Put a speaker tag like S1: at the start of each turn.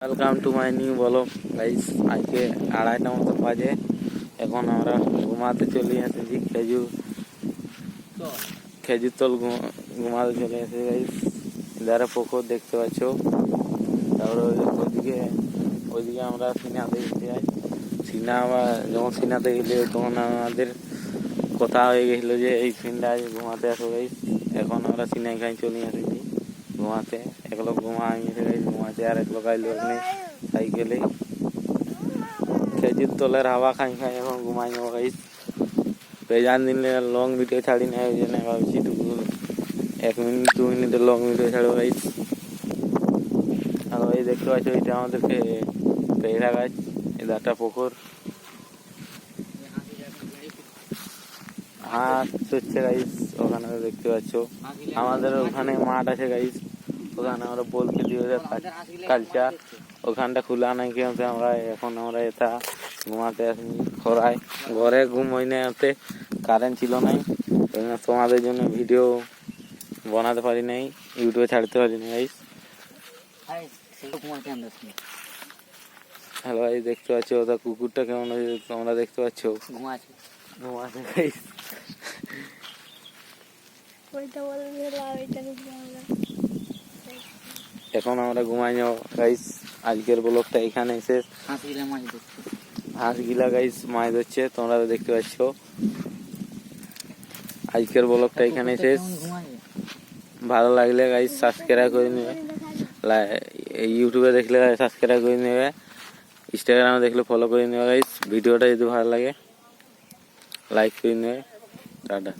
S1: Welcome to my new blog guys. আজকে 2:30টা মতো বাজে। এখন আমরা ঘুমাতে চলে এসেছি। খেজুর তল ঘুমাতে চলে এসেছি গাইস। এধারে পুকুর দেখতে পাচ্ছ। তারপরে ওইদিকে আমরা সিনেমা দেখতে যাই। যখন সিনেমাতে গেলে তখন আমাদের কথা হয়ে গেছিলো যে এই সিনটায় ঘুমাতে আসো গাইস। এখন আমরা সিনেমা খাই চলে এসেছি ঘুমাতে। এক লোক ঘুমাতে আর এক লোক আইলো ওখানে সাইকেলে। খেজুর তলের হাওয়া খাই এখন ঘুমাই নেবো গাইস। বেজান দিনে লং ভিডিও ছাড়ি না, ওই জন্য ভাবছি 1 মিনিট 2 মিনিটের লং ভিডিও ছাড়বো গাইস। আর ওই দেখতে পাচ্ছ ওইটা আমাদের পেয়ারা গাছ, এটা পুকুর। হাঁস চড়ছে গাইস ওখানে দেখতে পাচ্ছ। আমাদের ওখানে মাঠ আছে গাইস, ওখানে আমরা বল খেলি কালচার। ওখানটা খোলা নাই কিন্তু আমরা এটা ঘুমাতে আসি খরায়। ঘরে ঘুম হয় না, ওতে কারেন্ট ছিল নাই, তোমাদের জন্য ভিডিও বানাতে পারি নাই, ইউটিউবে ছাড়তে পারি না গাইস। হ্যালো গাইস, দেখতে পাচ্ছ ওটা কুকুরটা কেমন হয়েছে তোমরা দেখতে পাচ্ছ, ঘুমাচ্ছে গাইস। এখন আমরা ঘুমাই যাবো গাইস। আজকের ব্লগটা এখানে শেষ। হাঁস গিলা গাইস মাছ ধরছে, তোমরা দেখতে পাচ্ছ। আজকের ব্লগটা এখানে শেষ। ভালো লাগলে গাইস সাবস্ক্রাইব করে নেবে, ইউটিউবে দেখলে সাবস্ক্রাইব করে নেবে, ইনস্টাগ্রামে দেখলে ফলো করে নেবে গাইস। ভিডিওটা যদি ভালো লাগে লাইক করে নেবে। টাটা।